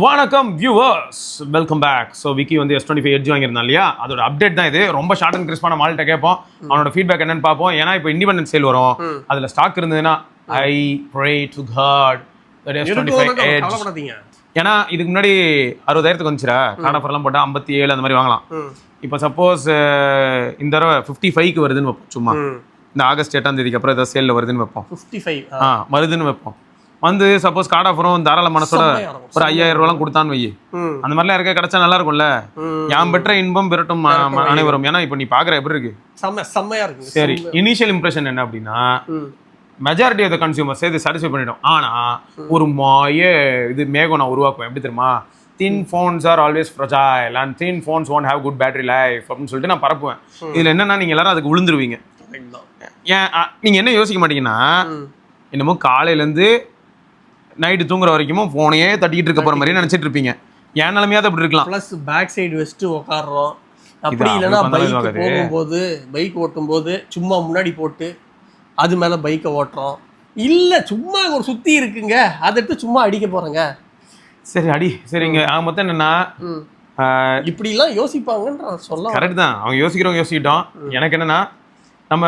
வணக்கம் viewers, welcome back. So Vicky வந்து S25 edge வாங்கியிருந்தான் இல்லையா, அதோட அப்டேட் தான் இது. ரொம்ப ஷார்ட் அண்ட் கிறிஸ்பான மால்கிட்ட கேட்போம், அவனோட ஃபீட்பேக் என்னன்னு பார்ப்போம். ஏன்னா இப்போ இண்டிபெண்டன்ஸ் சேல் வரும், அதில் ஸ்டாக் இருந்ததுன்னா I pray to God that S25 edge. ஏன்னா இதுக்கு முன்னாடி 60,000 வந்துச்சுரா, கார்ட் ஆஃபர்லாம் போட்டால் 57 அந்த மாதிரி வாங்கலாம். இப்போ சப்போஸ் இந்த தடவை 55க்கு வருதுன்னு வைப்போம். சும்மா இந்த ஆகஸ்ட் 8ஆம் தேதிக்கு அப்புறம் ஏதாவது சேலில் வருதுன்னு வைப்போம். 55 வருதுன்னு வைப்போம். வந்து சப்போஸ் கார்ட் ஆஃபரும் தாராள மனசோட ஒரு 5,000 ரூபாலாம் கொடுத்தான்னு வை, அந்த மாதிரிலாம் இருக்க கிடைச்சா நல்லா இருக்கும்ல. யாம் பெற்ற இன்பம் பெறட்டும் அனைவரும். ஏன்னா இப்போ நீ பாக்குற எப்படி இருக்கு, செம்மையா இருக்கு. சரி, இனிஷியல் இம்ப்ரெஷன் என்ன அப்படின்னா மெஜாரிட்டி ஆஃப் த கன்சியூமர்ஸ் இது சாட்டிஸ்ஃபை பண்ணிடும். ஆனா ஒரு இது மேகம் நான் உருவாக்குவேன். எப்படி தெரியுமா, thin phones are always fragile and thin phones won't have good battery life அப்படின்னு சொல்லிட்டு நான் பரப்புவேன். இதுல என்னன்னா நீங்க எல்லாரும் அதுக்கு விழுந்துருவீங்க. ஏன் நீங்க என்ன யோசிக்க மாட்டீங்கன்னா, என்னமோ காலையிலேருந்து நைட்டு தூங்குற வரைக்கும் ஃபோனையே தட்டிக்கிட்டு இருக்க போகிற மாதிரி நினச்சிட்டு இருப்பீங்க. ஏன் நிலைமையாவது அப்படி இருக்கலாம். ப்ளஸ் பேக் சைடு வச்சுட்டு உட்காடுறோம். அப்படி இல்லைன்னா பைக் ஓட்டும் போது சும்மா முன்னாடி போட்டு அது மேலே பைக்கை ஓட்டுறோம். இல்லை சும்மா ஒரு சுற்றி இருக்குங்க, அதை எடுத்து சும்மா அடிக்க போகிறேங்க. சரி அடி, சரிங்க. மொத்தம் என்னென்னா இப்படிலாம் யோசிப்பாங்கன்ற சொல்ல கரெக்ட் தான். அவங்க யோசிக்கிறவங்க யோசிக்கிட்டோம். எனக்கு என்னென்னா, நம்ம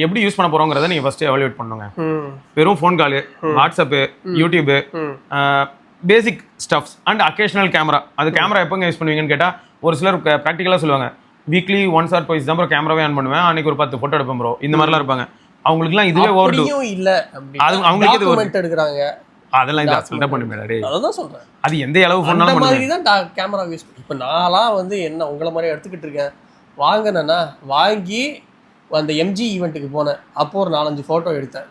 எப்படி யூஸ் பண்ண போறோங்கிறத நீங்க ஃபர்ஸ்ட் எவாலுவேட் பண்ணுங்க. வெறும் ஃபோன் காலு, WhatsApp, YouTube, basic stuffs and occasional camera. அது கேமரா எப்போங்க யூஸ் பண்ணுவீங்கன்னு கேட்டால் ஒரு சிலர் ப்ராக்டிக்கலாக சொல்லுவாங்க, வீக்லி ஒன்ஸ் ஆர் ட்வைஸ் தான் ப்ரோ கேமராவே ஆன் பண்ணுவேன், அன்னைக்கு ஒரு 10 ஃபோட்டோ எடுப்பேன் ப்ரோ, இந்த மாதிரிலாம் இருப்பாங்க. அவங்களுக்குலாம் இதுவே ஓவர் இல்லை, அது அவங்களுக்கு இது எடுக்கிறாங்க. அதெல்லாம் இந்த அசல்ட்டாக பண்ணுவேன். அதான் சொல்கிறேன், அது எந்த அளவு ஃபோன் மாதிரி தான் கேமரா யூஸ் பண்ணி. இப்போ நான்லாம் வந்து என்ன உங்களை மாதிரி எடுத்துக்கிட்டு இருக்கேன். வாங்கினேன்னா வாங்கி அந்த எம்ஜி ஈவெண்ட்டுக்கு போனேன், அப்போ ஒரு 4-5 ஃபோட்டோ எடுத்தேன்.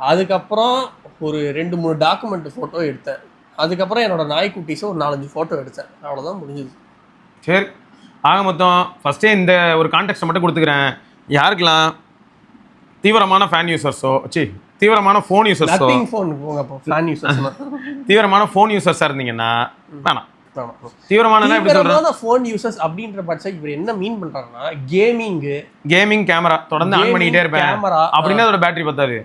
அதுக்கப்புறம் ஒரு 2-3 டாக்குமெண்ட் ஃபோட்டோ எடுத்தேன். அதுக்கப்புறம் என்னோட நாய்க்குட்டிஸை ஒரு 4-5 ஃபோட்டோ எடுத்தேன். அவ்வளோதான் முடிஞ்சது. சரி, ஆக மொத்தம் ஃபஸ்ட்டே இந்த ஒரு கான்டெக்ட்டை மட்டும் கொடுத்துக்கிறேன். யாருக்கெல்லாம் தீவிரமான ஃபேன் யூசர்ஸோ தீவிரமான ஃபோன் யூசர்ஸோ தீவிரமான ஃபோன் யூசர்ஸாக இருந்தீங்கன்னா வேணாம். தீவிரமான ஃபோன் யூசர்ஸ் அப்படின்ற பட்சம் இவர் என்ன மீன் பண்றாங்கன்னா, கேமிங் கேமரா தொடர்ந்து ஆன் பண்ணிட்டே இருப்பேன் அப்படின்னா அதோட பேட்டரி பத்தாது.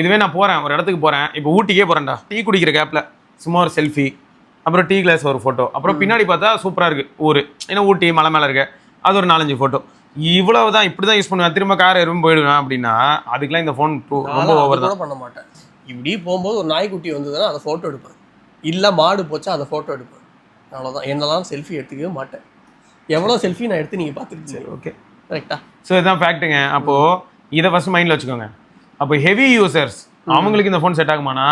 இதுவே நான் போறேன், ஒரு இடத்துக்கு போறேன், இப்போ ஊட்டிக்கே போறேன்டா, டீ குடிக்கிற கேப்ல சும்மா ஒரு செல்ஃபி, அப்புறம் டீ கிளாஸ் ஒரு ஃபோட்டோ, அப்புறம் பின்னாடி பார்த்தா சூப்பரா இருக்கு ஊரு, ஏன்னா ஊட்டி மலை மேல இருக்கு, அது ஒரு 4-5 ஃபோட்டோ. இவ்வளவுதான், இப்படிதான் யூஸ் பண்ணுவேன். திரும்ப கார் எறும்பு போயிடுவேன் அப்படின்னா அதுக்கெல்லாம் இந்த ஃபோன் ரொம்ப ஓவர் தான். பண்ண மாட்டேன். இப்படி போகும்போது ஒரு நாய்க்குட்டி வந்ததுன்னா அதை ஃபோட்டோ எடுப்பேன், இல்லை மாடு போச்சா அதை ஃபோட்டோ எடுப்பேன். அவ்வளோதான். என்னெல்லாம் செல்ஃபி எடுத்துக்கவே மாட்டேன். எவ்வளோ செல்ஃபி நான் எடுத்து நீங்கள் பார்த்துட்டு. சரி, ஓகே, கரெக்டா. ஸோ இதுதான் ஃபேக்ட்டுங்க. அப்போது இதை ஃபஸ்ட் மைண்டில் வச்சுக்கோங்க. அப்போ ஹெவி யூசர்ஸ் அவங்களுக்கு இந்த ஃபோன் செட் ஆகுமானா,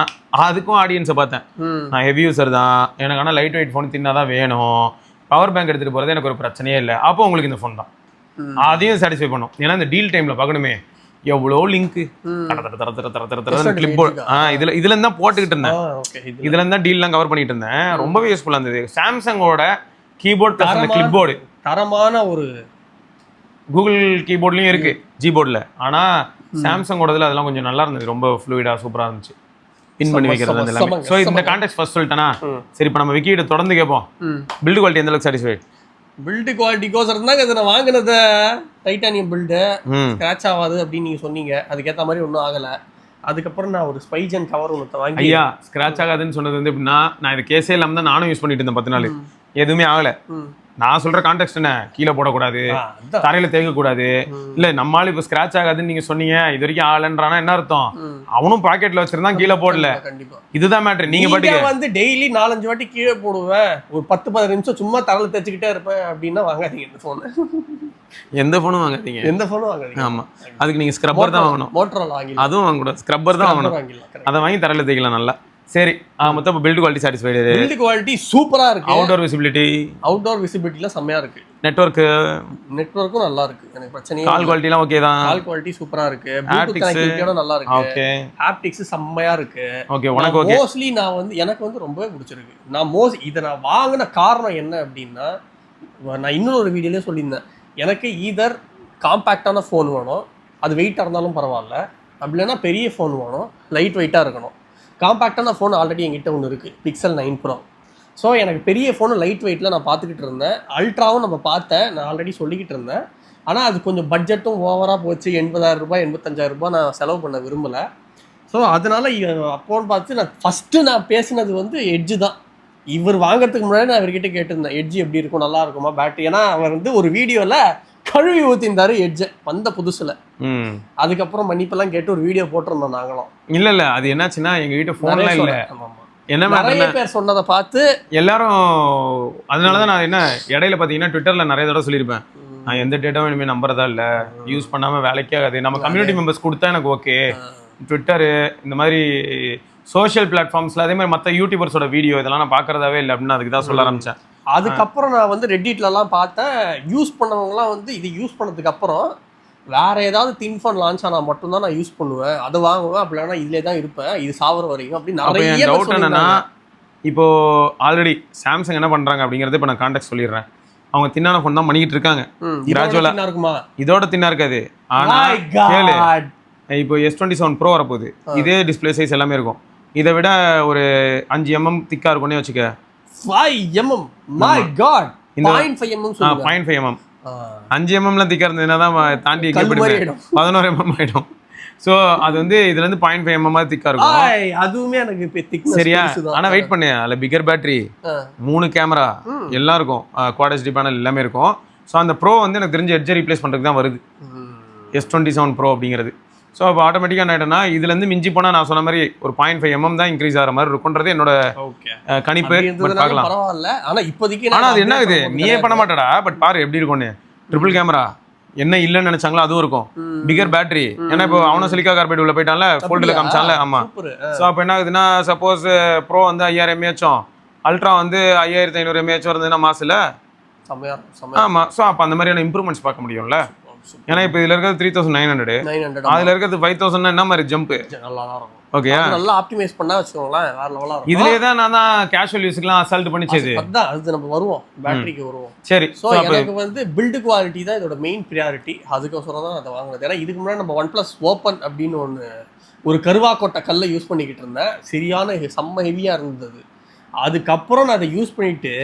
அதுக்கும் ஆடியன்ஸை பார்த்தேன். நான் ஹெவி யூசர் தான், எனக்கு ஆனால் லைட் வெயிட் ஃபோன் தின்னா தான் வேணும், பவர் பேங்க் எடுத்துகிட்டு போகிறது எனக்கு ஒரு பிரச்சனையே இல்லை, அப்போ உங்களுக்கு இந்த ஃபோன் தான். அதையும் சாட்டிஸ்ஃபை பண்ணும். ஏன்னா இந்த டீல் டைமில் பார்க்கணுமே, எவ்வளோ லிங்க் கிளிப்போர்ட் இதுல இருந்தா போட்டுக்கிட்டு இருந்தேன். இதுல இருந்தா டீல்லாம் கவர் பண்ணிட்டு இருந்தேன். ரொம்பவே யூஸ்ஃபுல்லா இருந்தது. சாம்சங்கோட கீபோர்ட் கிளிப்போர்டு தரமான ஒரு கூகுள் கீபோர்ட்லயும் இருக்கு ஜிபோர்ட்ல. ஆனா சாம்சங்கோடதுல அதெல்லாம் கொஞ்சம் நல்லா இருந்தது, ரொம்ப ஃப்ளூயிடா சூப்பரா இருந்துச்சு. பின் பண்ணி வைக்கிறது எல்லாமே. ஸோ இந்த கான்டெக்ட் ஃபர்ஸ்ட் சொல்லிட்டேனா, சரி இப்போ நம்ம விக்கிட்ட தொடர்ந்து கேட்போம், பில்டு குவாலிட்டி எந்த அளவுக்கு சாட்டிஸ்ஃபைட். பில்டு குவாலிட்டிக்கோசரம் தாங்க இதை நான் வாங்கினதை. டைட்டானியம் பில்டு ஸ்க்ராட்ச் ஆகாது அப்படின்னு நீங்கள் சொன்னீங்க, அதுக்கேற்ற மாதிரி ஒன்றும் ஆகலை. அதுக்கப்புறம் நான் ஒரு ஸ்பைஜன் கவர் ஒன்று வாங்கி. ஐயா, ஸ்க்ராட்ச் ஆகாதுன்னு சொன்னது வந்து எப்படின்னா, நான் இது கேஸே இல்லாமல் தான் நானும் யூஸ் பண்ணிட்டு இருந்தேன் 10 நாள், எதுவுமே ஆகலை. நான் சொல்ற கான்டெக்ட் என்ன, கீழே போடக்கூடாது, தரையில தேங்கக்கூடாது. இல்ல நம்மளால இப்ப ஸ்கிராச் ஆகாதுன்னு நீங்க சொன்னீங்க, இது வரைக்கும் ஆகலன்றானா என்ன அர்த்தம்? அவனும் பாக்கெட்ல வச்சிருந்தான், கீழே போடல. இதுதான் மேட்டர். நீங்க பாட்டுக்கு வந்து டெய்லி 4-5 வாட்டி கீழே போடுவேன், ஒரு 10-15 நிமிஷம் சும்மா தரையில தேய்ச்சிக்கிட்டே இருப்பேன் அப்படின்னா வாங்காதீங்க இந்த போன். எந்த போனும் வாங்காதீங்க, எந்த போனும் வாங்காதீங்க. ஆமா, அதுக்கு நீங்க ஸ்க்ரப்பர் தான் வாங்கணும். மோட்டரோலா வாங்கி, அதுவும் வாங்கக்கூடாது, ஸ்க்ரப்பர் தான் வாங்கணும். அதை வாங்கி தரையில தேய்க்கலாம் நல்லா. சரி, மொத்தம் build quality satisfied. Build quality சூப்பரா இருக்கு. அவுட்டோர் விசிபிலிட்டில செம்மையா இருக்கு. நெட்வொர்க்கும் நல்லா இருக்கு, எனக்கு பிரச்சனையே. கால் குவாலிட்டிலாம் ஓகே தான். கால் குவாலிட்டி சூப்பரா இருக்கு. ப்ளூடூத் கனெக்டிவிட்டியோட நல்லா இருக்கு. ஓகே, ஹாப்டிக்ஸ் செம்மையா இருக்கு. ஓகே, உனக்கு ஓகே. மோஸ்ட்லி நான் வந்து எனக்கு வந்து ரொம்பவே பிடிச்சிருக்கு. இதை நான் வாங்கின காரணம் என்ன அப்படின்னா, நான் இன்னொரு வீடியோலயே சொல்லியிருந்தேன், எனக்கு ஈதர் காம்பேக்டான ஃபோன் வேணும், அது வெயிட்டாக இருந்தாலும் பரவாயில்ல, அப்படி இல்லைன்னா பெரிய ஃபோன் வேணும், லைட் வெயிட்டாக இருக்கணும். காம்பேக்டான ஃபோன் ஆல்ரெடி என்கிட்ட ஒன்று இருக்குது, பிக்சல் 9 Pro. ஸோ எனக்கு பெரிய ஃபோனு லைட் வெயிட்டில் நான் பார்த்துக்கிட்டு இருந்தேன். அல்ட்ராவும் நம்ம பார்த்தேன், நான் ஆல்ரெடி சொல்லிக்கிட்டு இருந்தேன். ஆனால் அது கொஞ்சம் பட்ஜெட்டும் ஓவராக போச்சு. 80,000 ரூபாய் 85,000 ரூபாய் நான் செலவு பண்ண விரும்பலை. ஸோ அதனால் அப்போன்னு பார்த்து நான் ஃபஸ்ட்டு பேசினது வந்து எட்ஜு தான். இவர் வாங்குறதுக்கு முன்னாடி நான் இவர்கிட்ட கேட்டிருந்தேன் எட்ஜ் எப்படி இருக்கும், நல்லா இருக்குமா பேட்டரி. ஏன்னா அவர் வந்து ஒரு வீடியோல கழுவி ஊத்திருந்தாரு எட்ஜ் வந்த புதுசுல. அதுக்கப்புறம் மன்னிப்பெல்லாம் கேட்டு ஒரு வீடியோ போட்டிருந்தோம் நாங்களும். இல்ல அது என்னாச்சுன்னா எங்க வீட்டு போன்லாம் இல்ல, என்ன நிறைய பேர் சொன்னதை பார்த்து எல்லாரும். அதனாலதான் நான் என்ன இடையில பாத்தீங்கன்னா ட்விட்டர்ல நிறைய தடவை சொல்லியிருப்பேன், நான் எந்த டேட்டாவும் இனிமேல் நம்புறதா இல்ல, யூஸ் பண்ணாம வேலைக்கே ஆகாது, நம்ம கம்யூனிட்டி மெம்பர்ஸ் கொடுத்தா எனக்கு ஓகே. ட்விட்டரு இந்த மாதிரி சோஷியல் பிளாட்ஃபார்ம்ஸ்ல அதே மாதிரி மற்ற யூடியூபர்ஸோட வீடியோ இதெல்லாம் நான் பாக்குறதாவே இல்லை அப்படின்னு அதுக்கு தான் சொல்ல ஆரம்பிச்சேன். அதுக்கப்புறம் நான் வந்து ரெட்டிட்லலாம் பார்த்தேன், யூஸ் பண்ணவங்கலாம் வந்து இது யூஸ் பண்ணதுக்கு அப்புறம் வேற ஏதாவது தின் ஃபோன் லான்ச் ஆனால் மட்டும்தான் நான் யூஸ் பண்ணுவேன், அதை வாங்குவேன், அப்படி இல்லைனா இதுலேயே தான் இருப்பேன், இது சாவர வரைக்கும் அப்படின்னு நிறைய டவுட். என்னன்னா இப்போ ஆல்ரெடி சாம்சங் என்ன பண்றாங்க அப்படிங்கறது இப்போ நான் கான்டெக்ட் சொல்லிடுறேன். அவங்க தின்னான ஃபோன் தான் பண்ணிக்கிட்டு இருக்காங்க. கிராஜுவலா இருக்குமா, இதோட தின்னா இருக்காது. ஆனா கேளு, இப்போ S27 Pro வரப்போகுது, இதே டிஸ்பிளே சைஸ் எல்லாமே இருக்கும், இதை விட ஒரு 5 mm திக்கா இருக்கும்னே வச்சுக்க. 5 mm my god, 0.5 mm சொல்லுங்க. 0.5 mm 5 mmல திக்கா இருந்ததுன்னா தான் தாண்டி 11 mm ஆயிடும். சோ அது வந்து இதுல இருந்து 0.5 mm திக்கா இருக்கும். அதுவுமே எனக்கு திக்னஸ் சரியா. ஆனா வெயிட் பண்ணு, அதுல பிகர் பேட்டரி, 3 கேமரா எல்லாம் இருக்கும், குவாட் HD பேனல் எல்லாமே இருக்கும். சோ அந்த ப்ரோ வந்து எனக்கு தெரிஞ்ச எட்ஜை ரீப்ளேஸ் பண்றதுக்கு தான் வருது S27 Pro அப்படிங்கிறது. ஸோ அப்போ ஆட்டோமேட்டிக்காக என்ன ஆகிட்டேன்னா இதுலேருந்து மிஞ்சி போனால் நான் சொன்ன மாதிரி ஒரு 0.5 mm தான் இன்க்ரீஸ் ஆகிற மாதிரி இருக்குன்றது என்னோட கணிப்பு. பார்க்கலாம். பரவாயில்ல. ஆனால் இப்போதைக்கு ஆனால் அது என்ன இது நீயே பண்ண மாட்டடா, பட் பாரு எப்படி இருக்கும்னு. ட்ரிபிள் கேமரா என்ன இல்லைன்னு நினைச்சாங்களோ அதுவும் இருக்கும். பிகர் பேட்டரி, ஏன்னா இப்போ அவனும் சிலிக்கா கார்பைட் உள்ள போயிட்டான்ல, ஃபோல்டில் காமிச்சான்ல. ஆமாம். ஸோ அப்போ என்ன ஆகுதுன்னா சப்போஸ் ப்ரோ வந்து 5000 mAh, அல்ட்ரா வந்து 5500 mAh இருந்ததுன்னா மாசில். ஆமாம். ஸோ அப்போ அந்த மாதிரியான இம்ப்ரூவ்மெண்ட்ஸ் பார்க்க முடியும்ல. ஏன்னா இப்போ இதுல இருக்கிறது 3900, அதுல இருக்கிறது 5000 என்ன மாதிரி ஜம்ப். ஓகே, நல்லா ஆப்டிமைஸ் பண்ணா வச்சுக்கோங்களேன், வேற லெவலா இருக்கும். இதுலயே தான் நான் தான் கேஷுவல் யூஸ்க்குலாம் அசால்ட் பண்ணிச்சது. அதான் அது நம்ம வருவோம், பேட்டரிக்கு வருவோம். சரி. சோ எனக்கு வந்து பில்ட் குவாலிட்டி தான் இதோட மெயின் பிரியாரிட்டி. அதுக்கோசரம் தான் அதை வாங்குறது. ஏன்னா இதுக்கு முன்னாடி நம்ம OnePlus ஓப்பன் அப்படின்னு ஒரு கருவாக்கோட்டை கல்லை யூஸ் பண்ணிக்கிட்டு இருந்தேன். சரியான செம்ம ஹெவியா இருந்தது. அதுக்கப்புறம் நான் அதை யூஸ் பண்ணிட்டு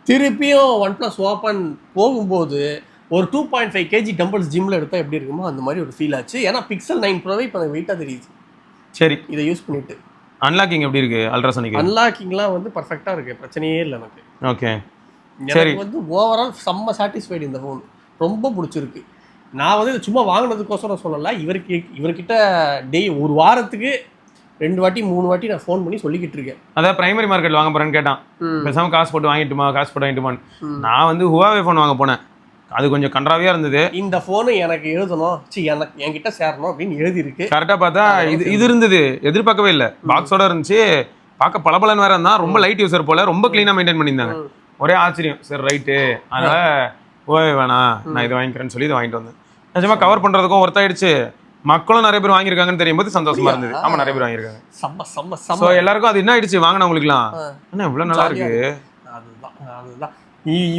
திருப்பியும் OnePlus ஓப்பன் போகும்போது ஒரு 2.5 kg டம்பிள்ஸ் ஜிம்ல எடுத்தா எப்படி இருக்குமோ அந்த மாதிரி ஒரு ஃபீல் ஆச்சு. ஏன்னா Pixel 9 Pro இப்போ எனக்கு வெயிட்டா தெரியுது. சரி, இதை யூஸ் பண்ணிட்டு அன்லாக்கிங் எப்படி இருக்கு? அல்ட்ராசோனிக் அன்லாக்கிங்லாம் வந்து பர்ஃபெக்ட்டா இருக்கு, பிரச்சனையே இல்லை எனக்கு. ஓகே, சரி. வந்து ஓவரால் செம்ம சாட்டிஸ்ஃபைடு. இந்த ஃபோன் ரொம்ப பிடிச்சிருக்கு. நான் வந்து இதை சும்மா வாங்கினதுக்கோசரம் சொல்லலை, இவர்கிட்ட ஒரு வாரத்துக்கு 2 வாட்டி 3 வாட்டி நான் ஃபோன் பண்ணி சொல்லிக்கிட்டு இருக்கேன். அதான் பிரைமரி மார்க்கெட் வாங்க போறேன்னு கேட்டான், பேசாம காசு போட்டு வாங்கிட்டுமான்னு. நான் வந்து ஹுவாவே ஃபோன் வாங்க போனேன், அது கொஞ்சம் கன்றாவியா இருந்தது. இந்த போனு எனக்கு எழுதணும், எனக்கு என்கிட்ட சேரணும் அப்படின்னு எழுதி இருக்கு. கரெக்டா பார்த்தா இது இருந்தது, எதிர்பார்க்கவே இல்லை. பாக்ஸோட இருந்துச்சு, பார்க்க பளபளன்னு வேற இருந்தா, ரொம்ப லைட் யூசர் போல, ரொம்ப கிளீனா மெயின்டைன் பண்ணியிருந்தாங்க. ஒரே ஆச்சரியம். சரி ரைட்டு, அதனால ஓவே வேணாம், நான் இதை வாங்கிக்கிறேன்னு சொல்லி இதை வாங்கிட்டு வந்தேன். நிஜமா கவர் பண்றதுக்கும் ஒர்த்தாயிடுச்சு. மக்களும் நிறைய பேர் வாங்கியிருக்காங்கன்னு தெரியும் போது சந்தோஷமா இருந்தது. ஆமா, நிறைய பேர் வாங்கியிருக்காங்க. எல்லாருக்கும் அது என்ன ஆயிடுச்சு, வாங்கினவங்களுக்குலாம் என்ன இவ்வளவு நல்லா இருக்கு. அதுதான்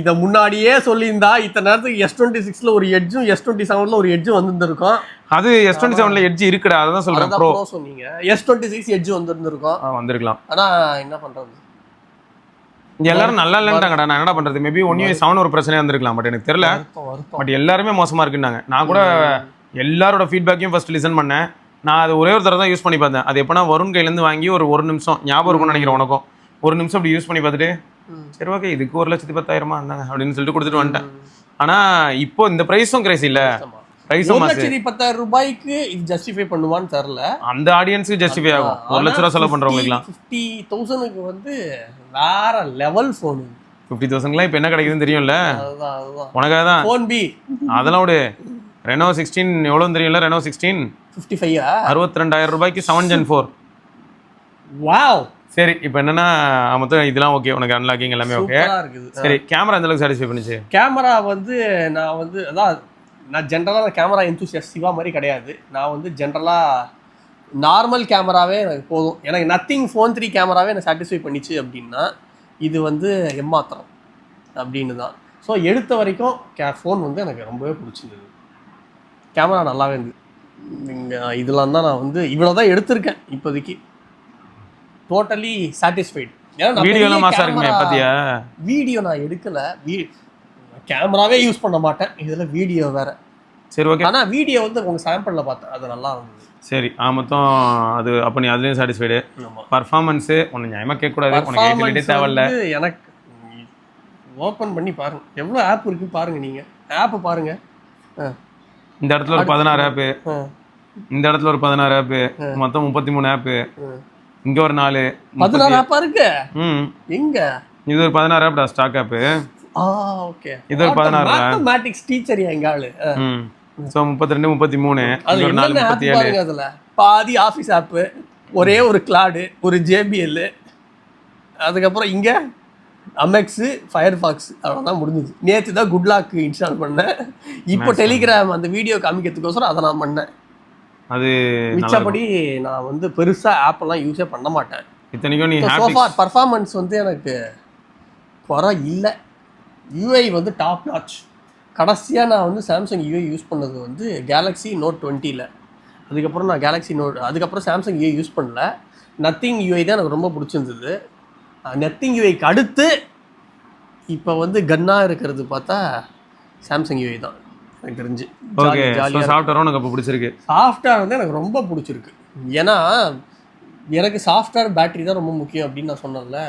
இதை முன்னாடியே சொல்லியிருந்தா இத்தனை நேரத்துக்கு S26ல ஒரு எட்ஜும் S27ல ஒரு எட்ஜும் வந்துருக்கும். அது S27ல எட்ஜ் இருக்குடா, அதான் சொல்றேன். ப்ரோ சொன்னீங்க, S26 எட்ஜ் வந்திருக்கும். வந்திருக்கலாம். ஆனா என்ன பண்றது, எல்லாரும் நல்லா இல்லைன்றாங்கடா. நான் என்ன பண்றது, மேபி 1UI7 ஒரு பிரச்சனையா இருந்திருக்கலாம், பட் எனக்கு தெரியல. பட் எல்லாருமே மோசமா இருக்குன்னாங்க. நான் கூட எல்லாரோட ஃபீட்பேக்கையும் ஃபர்ஸ்ட் லிசன் பண்ணேன். நான் அது ஒரே ஒரு தடவை தான் யூஸ் பண்ணி பார்த்தேன். அது எப்போனா வருண் கையிலேருந்து வாங்கி ஒரு நிமிஷம் ஞாபகம் இருக்கும்னு நினைக்கிறேன் உனக்கும். ஒரு நிமிஷம் அப்படி யூஸ் பண்ணி பார்த்துட்டு சரி ஓகே இதுக்கு 1,10,000 இருந்தாங்க அப்படின்னு சொல்லிட்டு கொடுத்துட்டு வந்துட்டேன். ஆனா இப்போ இந்த பிரைஸும் கிரைஸ் இல்ல, பிரைஸும் 1,10,000 ரூபாய்க்கு இது ஜஸ்டிஃபை பண்ணுவான்னு தெரியல. அந்த ஆடியன்ஸுக்கு ஜஸ்டிஃபை ஆகும். 1 லட்ச ரூபா செலவு பண்றவங்களுக்குலாம் 50,000க்கு வந்து வேற லெவல் ஃபோன். 50,000க்குலாம் இப்போ என்ன கிடைக்குதுன்னு தெரியும்ல உனக்காக தான். ஃபோன் பி அதெல்லாம் விடு. ரெனோ 16 எவ்வளோன்னு தெரியும்ல, ரெனோ 16 55 62,000 ரூபாய்க்கு 7 Gen 4. வாவ். சரி, இப்போ என்னன்னா மொத்தம் இதெல்லாம் ஓகே, உனக்கு அன்லாக்கிங் எல்லாமே ஓகே. சரி, கேமரா எந்த அளவுக்கு சாட்டிஸ்ஃபை பண்ணுச்சு? கேமரா வந்து நான் ஜென்ரலாக கேமரா எந்தூசியாஸ்ட் சிவா மாதிரி கிடையாது. நான் வந்து ஜென்ரலாக நார்மல் கேமராவே எனக்கு போதும். எனக்கு நத்திங் ஃபோன் 3 கேமராவே எனக்கு சாட்டிஸ்ஃபை பண்ணிச்சு அப்படின்னா இது வந்து எம்மாத்திரம் அப்படின்னு தான். ஸோ எடுத்த வரைக்கும் ஃபோன் வந்து எனக்கு ரொம்பவே பிடிச்சிருந்தது. கேமரா நல்லாவே இருந்தது. இதெல்லாம் தான் நான் வந்து இவ்வளோ தான் எடுத்திருக்கேன் இப்போதைக்கு. Totally satisfied. வீடியோலாம் மாசா இருக்குமே பாத்தியா? வீடியோ நான் எடுக்கல, கேமராவே யூஸ் பண்ண மாட்டேன், இதுல வீடியோ வேற. சரி ஓகே. ஆனா வீடியோ வந்து உங்க சாம்பிள்ல பார்த்தேன், அது நல்லா இருந்தது. சரி மொத்தம் அது அப்போ நீ அதுலேயும் சாட்டிஸ்ஃபைடு. ஆமா. பர்ஃபார்மன்ஸு ஒன்று நியாயமாக கேட்கக்கூடாது, உனக்கு ஏற்கனவே தேவையில்ல. எனக்கு ஓப்பன் பண்ணி பாருங்க எவ்வளோ ஆப் இருக்கு பாருங்க, நீங்க ஆப் பாருங்க. இந்த இடத்துல ஒரு 16 ஆப்பு, இந்த இடத்துல ஒரு 16 ஆப்பு, மொத்தம் 33 ஆப்பு. இங்க ஒரு 4 16 ஆப்பா இருக்கு. எங்க இது ஒரு 16 ஆப்டா ஸ்டாக் ஆப்பு. ஓகே. இது ஒரு 16 மேத்தமேட்டிக்ஸ் டீச்சர் எங்க ஆளு. ஸோ 32 33 அது ஒரு 4 என்னென்ன ஆப் 37. பாருங்க, அதுல பாதி ஆஃபீஸ் ஆப், ஒரே ஒரு கிளாடு, ஒரு ஜேபிஎல், அதுக்கப்புறம் இங்க அமெக்ஸ், ஃபயர்ஃபாக்ஸ், அவ்வளோதான் முடிஞ்சுது. நேற்று தான் குட் லாக் இன்ஸ்டால் பண்ணேன். இப்போ டெலிகிராம் அந்த வீடியோ காமிக்கிறதுக்கோசரம் அதை நான் பண்ணேன். அது மிச்சப்படி நான் வந்து பெருசா ஆப் எல்லாம் யூஸே பண்ண மாட்டேன். இத்தனைக்கும் நீ சோஃபார் பர்ஃபார்மன்ஸ் வந்து எனக்கு குறை இல்லை. யூஐ வந்து டாப் நாச். கடைசியாக நான் வந்து சாம்சங் யூஐ யூஸ் பண்ணது வந்து கேலக்ஸி நோட் 20ல். அதுக்கப்புறம் நான் கேலக்ஸி நோட், அதுக்கப்புறம் சாம்சங் யூஐ யூஸ் பண்ணல. நத்திங் யூஐ தான் எனக்கு ரொம்ப பிடிச்சிருந்தது. நத்திங் யூஐக்கு அடுத்து இப்போ வந்து கன்னாக இருக்கிறது பார்த்தா சாம்சங் யூஐ தான் எனக்கு தெரிஞ்சு. ஓகே, சாஃப்ட்வேர் உனக்கு அப்போ பிடிச்சிருக்கு? சாஃப்ட்வேர் வந்து எனக்கு ரொம்ப பிடிச்சிருக்கு. ஏன்னா எனக்கு சாஃப்ட்வேர் பேட்டரி தான் ரொம்ப முக்கியம் அப்படின்னு நான் சொன்னேன்ல.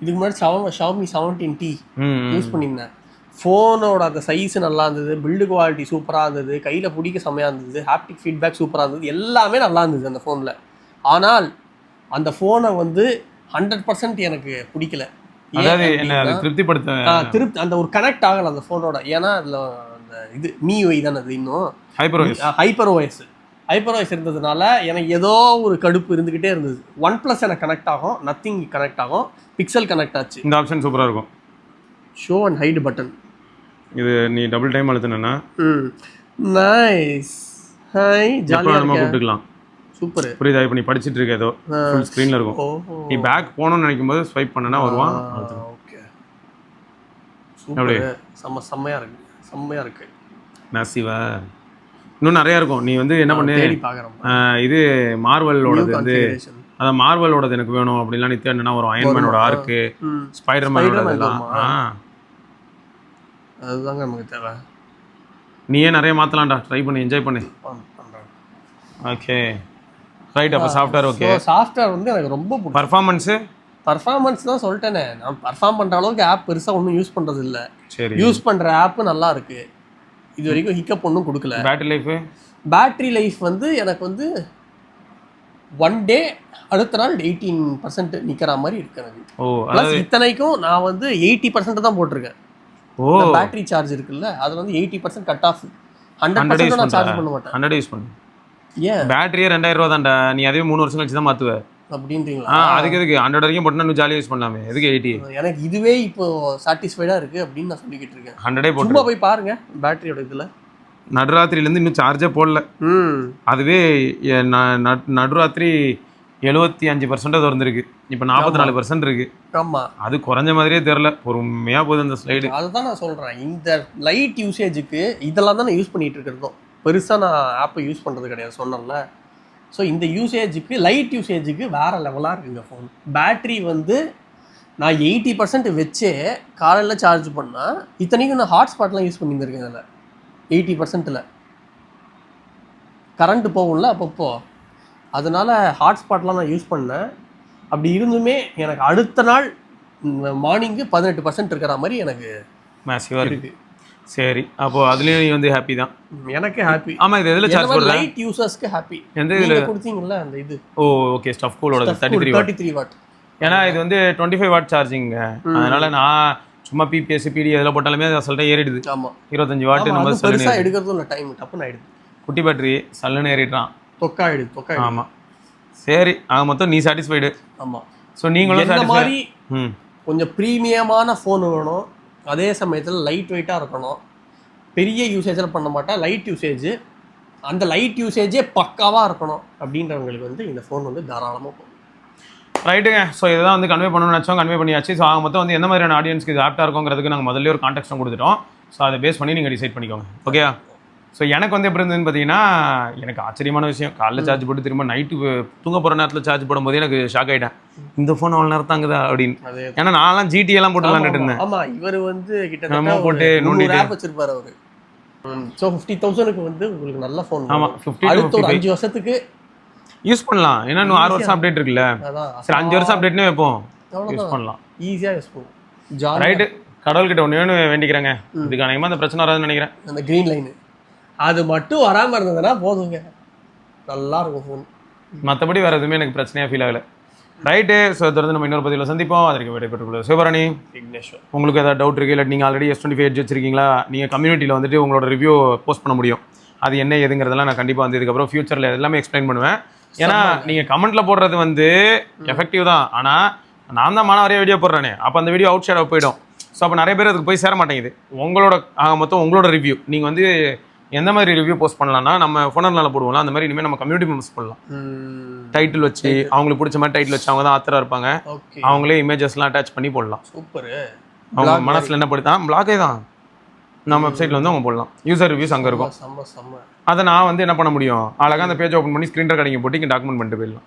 இதுக்கு முன்னாடி ஷாமி 17T யூஸ் பண்ணியிருந்தேன். ஃபோனோட அந்த சைஸ் நல்லா இருந்தது, பில்டு குவாலிட்டி சூப்பராக இருந்தது, கையில் பிடிக்க செம்மையாக இருந்தது, ஹாப்டிக் ஃபீட்பேக் சூப்பராக இருந்தது, எல்லாமே நல்லா இருந்தது அந்த ஃபோனில். ஆனால் அந்த ஃபோனை வந்து 100% எனக்கு பிடிக்கல. திருப்தி அந்த ஒரு கனெக்ட் ஆகலை அந்த ஃபோனோட. ஏன்னா அதில் அந்த இது MIUI தானே, அது இன்னும் ஹைப்பர் ஓஎஸ் இருந்ததுனால எனக்கு ஏதோ ஒரு கடுப்பு இருந்துக்கிட்டே இருந்தது. OnePlus எனக்கு கனெக்ட் ஆகும், நத்திங் கனெக்ட் ஆகும், பிக்சல் கனெக்ட் ஆச்சு. இந்த ஆப்ஷன் சூப்பராக இருக்கும், ஷோ அண்ட் ஹைட் பட்டன். இது நீ டபுள் டைம் அழுத்தினா நைஸ். ஹை, ஜாலியாக கூப்பிட்டுக்கலாம். சூப்பர். புரியுதா? இப்போ நீ படிச்சுட்டு இருக்க, ஏதோ ஃபுல் ஸ்க்ரீனில் இருக்கும். நீ பேக் போகணும்னு நினைக்கும் போது ஸ்வைப் பண்ணனா வருவான். Okay, super. செம்மையாக இருக்கு, செம்மையாக இருக்கு. மேசிவா இன்னும் நிறையா இருக்கும். நீ வந்து என்ன பண்ணு, இது மார்வலோடது வந்து அதான் மார்வலோடது எனக்கு வேணும் அப்படின்லாம் நீ தேடினா வரும். அயன்மேனோட ஆர்க்கு, ஸ்பைடர்மேனோட எல்லாம். அதுதாங்க நமக்கு தேவை. நீயே நிறைய மாற்றலாம்டா, ட்ரை பண்ணி என்ஜாய் பண்ணு. Okay right. அப்போ சாஃப்ட்வேர் ஓகே. சாஃப்ட்வேர் வந்து எனக்கு ரொம்ப பிடிக்கும். பர்ஃபார்மன்ஸ் தான் சொல்லிட்டேனே, நான் பர்ஃபார்ம் பண்ணுற அளவுக்கு ஆப் பெருசாக ஒன்றும் யூஸ் பண்ணுறது இல்லை. சரி, யூஸ் பண்ணுற ஆப்பு நல்லா இருக்கு, இது வரைக்கும் ஹிக்கப் ஒன்றும் கொடுக்கல. பேட்டரி லைஃப் வந்து எனக்கு வந்து 1 டே அடுத்த நாள் 18% நிற்கிற மாதிரி இருக்கு எனக்கு. ப்ளஸ் இத்தனைக்கும் நான் வந்து 80% தான் போட்டிருக்கேன். பேட்டரி சார்ஜ் இருக்குல்ல, அது வந்து 80% கட் ஆஃப். 100% நான் சார்ஜ் பண்ண மாட்டேன். 100 யூஸ் பண்ணு. ஏன் பேட்டரியே 2000 ரூபா தான்டா, நீ அதே 3 வருஷம் கழிச்சு தான் மாற்றுவ அப்படின்றீங்களா? அதுக்கு எதுக்கு 100 வரைக்கும் போட்டுனா இன்னும் ஜாலியாக யூஸ் பண்ணலாமே, எதுக்கு 80? எனக்கு இதுவே இப்போ சாட்டிஸ்ஃபைடாக இருக்குது அப்படின்னு நான் சொல்லிக்கிட்டு இருக்கேன். 100 போட்டு சும்மா போய் பாருங்க பேட்டரியோட இதில். நடுராத்திரிலேருந்து இன்னும் சார்ஜே போடல. அதுவே நடுராத்திரி 75% வந்துருக்கு, இப்போ 44% இருக்கு. ஆமாம், அது குறைஞ்ச மாதிரியே தெரில, பொறுமையாக போகுது அந்த ஸ்லைடு. அதுதான் நான் சொல்கிறேன், இந்த லைட் யூசேஜுக்கு இதெல்லாம் தான் நான் யூஸ் பண்ணிகிட்டு இருக்கிறதும். பெருசாக நான் ஆப்பை யூஸ் பண்ணுறது கிடையாது சொன்னேன்ல. ஸோ இந்த யூசேஜுக்கு, லைட் யூசேஜுக்கு வேறு லெவலாக இருக்குங்க ஃபோன். பேட்ரி வந்து நான் 80% வச்சே காலையில் சார்ஜ் பண்ணால், இத்தனைக்கும் நான் ஹாட்ஸ்பாட்லாம் யூஸ் பண்ணியிருந்திருக்கேன் அதில். 80%ல் கரண்ட்டு போகும்ல அப்பப்போ, அதனால் ஹாட்ஸ்பாட்லாம் நான் யூஸ் பண்ணேன். அப்படி இருந்துமே எனக்கு அடுத்த நாள் மார்னிங்கு 18% இருக்கிற மாதிரி எனக்கு மேசிவாக இருக்குது. சரி, அப்போ அதுலயும் நீ வந்து ஹாப்பி தான். எனக்கு ஹாப்பி. ஆமா, இது எதுல சார்ஜ் பண்ற? லைட் யூசர்ஸ்க்கு ஹாப்பி. எந்த இதுல கொடுத்தீங்கல அந்த இது? ஓ ஓகே, ஸ்டஃப் கூலோட 33 வாட். ஏனா இது வந்து 25 வாட் சார்ஜிங். அதனால நான் சும்மா பிபிஎஸ் பிடி எதுல போட்டாலுமே அது அசல்ட்டா ஏறிடுது. ஆமா, 25 வாட் நம்ம பெருசா எடுக்கிறதும் இல்ல, டைம் டப்புன்னு ஆயிடுது. குட்டி பேட்டரி சல்லுன்னு ஏறிட்டான், தொக்காயிடுது. ஆமா சரி, ஆக மொத்தம் நீ சாட்டிஸ்ஃபைடு. ஆமா. ஸோ நீங்களும் இந்த மாதிரி கொஞ்சம் ப்ரீமியமான ஃபோன் வேணும், அதே சமயத்தில் லைட் வெயிட்டாக இருக்கணும், பெரிய யூசேஜில் பண்ண மாட்டேன், லைட் யூசேஜ், அந்த லைட் யூசேஜே பக்காவாக இருக்கணும் அப்படின்றவங்களுக்கு வந்து இந்த ஃபோன் வந்து தாராளமாக போகும். ரைட்டுங்க. ஸோ இதுதான் வந்து கன்வே பண்ணணும்னு நினச்சோம், கன்வே பண்ணியாச்சு. ஸோ ஆக மொத்தம் வந்து எந்த மாதிரியான ஆடியன்ஸ்க்கு இது ஆப்டாக இருக்குங்கிறதுக்கு நாங்கள் முதல்ல ஒரு கான்டெக்ட்டும் கொடுத்துட்டோம். ஸோ அதை பேஸ் பண்ணி நீங்கள் டிசைட் பண்ணிக்கோங்க. ஓகே. ஸோ எனக்கு வந்து எப்படி இருந்ததுன்னு பார்த்தீங்கன்னா, எனக்கு ஆச்சரியமான விஷயம், காலைல சார்ஜ் போட்டு திரும்ப நைட்டு தூங்க போகிற நேரத்தில் சார்ஜ் போடும்போது எனக்கு ஷாக் ஆகிட்டேன், இந்த ஃபோன் அவ்வளோ நேரம் தாங்குதா அப்படின்னு. ஏன்னா நான்லாம் GT எல்லாம் போட்டு விளாண்டுட்டு இருந்தேன். ஆமாம், இவர் வந்து கிட்டத்தட்ட போட்டு ஆப் வச்சிருப்பாரு அவர். ஸோ 50,000க்கு வந்து உங்களுக்கு நல்ல ஃபோன். ஆமாம், 50 அடுத்த ஒரு 5 வருஷத்துக்கு யூஸ் பண்ணலாம். ஏன்னா இன்னும் 6 வருஷம் அப்டேட் இருக்குல்ல. அதான் சரி 5 வருஷம் அப்டேட்னே வைப்போம், யூஸ் பண்ணலாம். ஈஸியாக யூஸ் பண்ணுவோம். ஜாலி. ரைட்டு, கடவுள்கிட்ட ஒன்று வேண்டிக்கிறேங்க, இதுக்கு அநேகமாக அந்த பிரச்சனை வராதுன்னு நினைக்கிறேன். அந்த க்ரீன் லைனு அது மட்டும் வராமல் இருந்ததுன்னா போதுங்க, நல்லா இருக்கும் ஃபோன். மற்றபடி வேறு எதுவுமே எனக்கு பிரச்சனையாக ஃபீல் ஆகலை. ரைட்டு. ஸோ தொடர்ந்து நம்ம இன்னொரு பதிவில் சந்திப்போம். அதற்கு விடைபெற்றுள்ளது சிவபரணி, விக்னேஸ்வர். உங்களுக்கு ஏதாவது டவுட் இருக்குது, இல்லை நீங்கள் ஆல்ரெடி S25 எட்ஜ் வச்சிருக்கீங்களா, நீங்கள் கம்யூனிட்டியில் வந்துட்டு உங்களோட ரிவ்யூ போஸ்ட் பண்ண முடியும். அது என்ன ஏதுங்கிறதெல்லாம் நான் கண்டிப்பாக வந்து இதுக்கப்புறம் ஃபியூச்சரில் எல்லாமே எக்ஸ்பிளைன் பண்ணுவேன். ஏன்னா நீங்கள் கமெண்ட்டில் போடுறது வந்து எஃபெக்டிவ் தான், ஆனால் நான் தான் மாணவரையே வீடியோ போடுறேனே, அப்போ அந்த வீடியோ அவுட் ஷேடாக போயிடும். ஸோ அப்போ நிறைய பேர் அதுக்கு போய் சேர மாட்டேங்குது. உங்களோட மொத்தம் உங்களோட ரிவ்யூ நீங்கள் வந்து எந்த மாதிரி ரிவ்யூ போஸ்ட் பண்ணலாம்னா, நம்ம ஃபோனர்னால போடுவோம்ல, அந்த மாதிரி இனிமேல் நம்ம கம்யூனிட்டி மெம்பர்ஸ் பண்ணலாம். டைட்டில் வச்சு அவங்களுக்கு பிடிச்ச மாதிரி டைட்டில் வச்சு, அவங்க தான் ஆத்தராக இருப்பாங்க, அவங்களே இமேஜஸ்லாம் அட்டாச் பண்ணி போடலாம். சூப்பர். அவங்க மனசில் என்ன படுத்தா பிளாகே தான் நம்ம வெப்சைட்டில் வந்து அவங்க போடலாம். யூசர் ரிவ்யூஸ் அங்கே இருக்கும். அதை நான் வந்து என்ன பண்ண முடியும், அழகாக அந்த பேஜ் ஓப்பன் பண்ணி ஸ்க்ரீன் ரெக்கார்டிங் போட்டு இங்கே டாக்குமெண்ட் பண்ணிட்டு போயிடலாம்.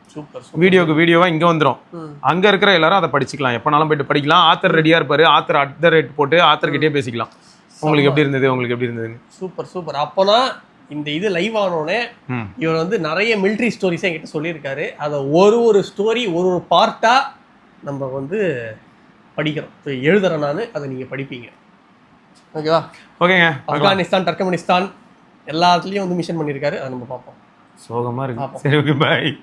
வீடியோக்கு வீடியோவாக இங்கே வந்துடும். அங்கே இருக்கிற எல்லாரும் அதை படிச்சிக்கலாம், எப்போனாலும் போயிட்டு படிக்கலாம். ஆத்தர் ரெடியாக இருப்பார், ஆத்தர் @ போட்டு ஆத்தர்கிட்டே பேசிக்கலாம். உங்களுக்கு எப்படி இருந்தது, உங்களுக்கு எப்படி இருந்ததுன்னு. Super super. அப்போனா இந்த இது லைவ் ஆனோடனே இவர் வந்து நிறைய மிலிட்ரி ஸ்டோரிஸே என்கிட்ட சொல்லியிருக்காரு. அதை ஒரு ஸ்டோரி ஒரு பார்ட்டாக நம்ம வந்து படிக்கிறோம். இப்போ எழுதுறேன் நான், அதை நீங்கள் படிப்பீங்க. ஓகேவா? ஓகேங்க. ஆப்கானிஸ்தான், டர்க்மெனிஸ்தான் எல்லாத்துலேயும் வந்து மிஷன் பண்ணியிருக்காரு, அதை நம்ம பார்ப்போம். சோகமாக இருக்கு. சரி, ஓகே, பாய்.